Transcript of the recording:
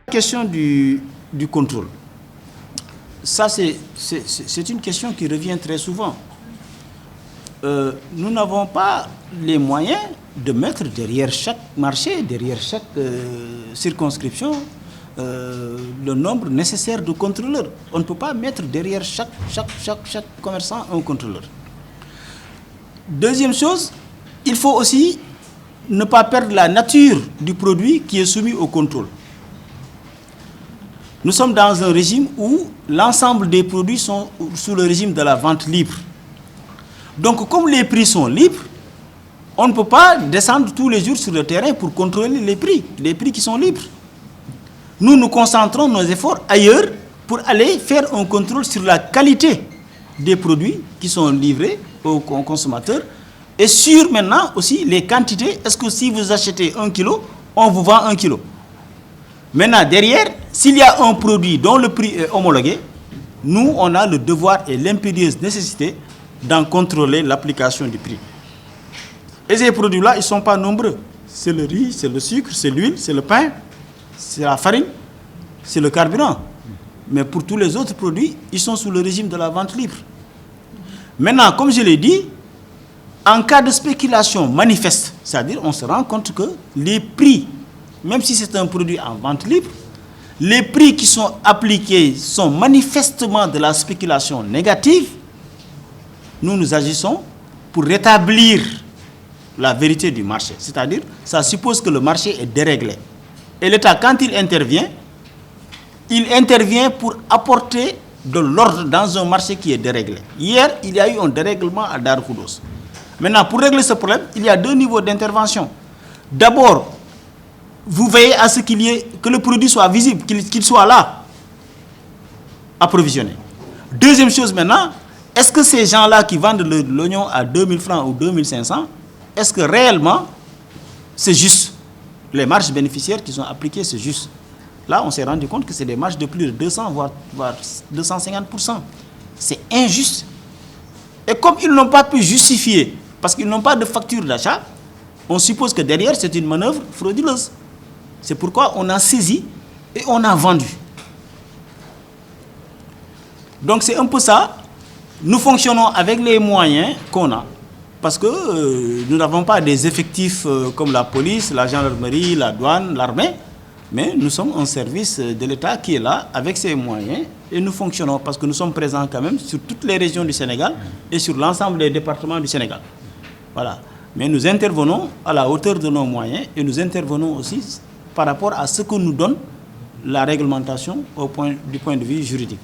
La question du contrôle, ça c'est une question qui revient très souvent. Nous n'avons pas les moyens de mettre derrière chaque marché, derrière chaque circonscription, le nombre nécessaire de contrôleurs. On ne peut pas mettre derrière chaque commerçant un contrôleur. Deuxième chose, il faut aussi ne pas perdre la nature du produit qui est soumis au contrôle. Nous sommes dans un régime où l'ensemble des produits sont sous le régime de la vente libre. Donc, comme les prix sont libres, on ne peut pas descendre tous les jours sur le terrain pour contrôler les prix qui sont libres. Nous nous concentrons nos efforts ailleurs pour aller faire un contrôle sur la qualité des produits qui sont livrés aux consommateurs et sur maintenant aussi les quantités. Est-ce que si vous achetez 1 kilo, on vous vend 1 kilo? Maintenant, derrière, s'il y a un produit dont le prix est homologué, nous, on a le devoir et l'impérieuse nécessité d'en contrôler l'application du prix. Et ces produits-là, ils ne sont pas nombreux. C'est le riz, c'est le sucre, c'est l'huile, c'est le pain, c'est la farine, c'est le carburant. Mais pour tous les autres produits, ils sont sous le régime de la vente libre. Maintenant, comme je l'ai dit, en cas de spéculation manifeste, c'est-à-dire on se rend compte que les prix, même si c'est un produit en vente libre, les prix qui sont appliqués sont manifestement de la spéculation négative, nous agissons pour rétablir la vérité du marché. C'est-à-dire, ça suppose que le marché est déréglé. Et l'État, quand il intervient pour apporter de l'ordre dans un marché qui est déréglé. Hier, il y a eu un dérèglement à Darou Khoudoss. Maintenant, pour régler ce problème, il y a deux niveaux d'intervention. D'abord, vous veillez à ce que le produit soit visible, qu'il soit là, approvisionné. Deuxième chose maintenant, est-ce que ces gens-là qui vendent l'oignon à 2000 francs ou 2500, est-ce que réellement c'est juste? Les marges bénéficiaires qui sont appliquées, c'est juste. Là, on s'est rendu compte que c'est des marges de plus de 200, voire 250%. C'est injuste. Et comme ils n'ont pas pu justifier, parce qu'ils n'ont pas de facture d'achat, on suppose que derrière, c'est une manœuvre frauduleuse. C'est pourquoi on a saisi et on a vendu. Donc c'est un peu ça. Nous fonctionnons avec les moyens qu'on a. Parce que nous n'avons pas des effectifs comme la police, la gendarmerie, la douane, l'armée. Mais nous sommes un service de l'État qui est là avec ses moyens. Et nous fonctionnons parce que nous sommes présents quand même sur toutes les régions du Sénégal et sur l'ensemble des départements du Sénégal. Voilà. Mais nous intervenons à la hauteur de nos moyens et nous intervenons aussi par rapport à ce que nous donne la réglementation du point de vue juridique.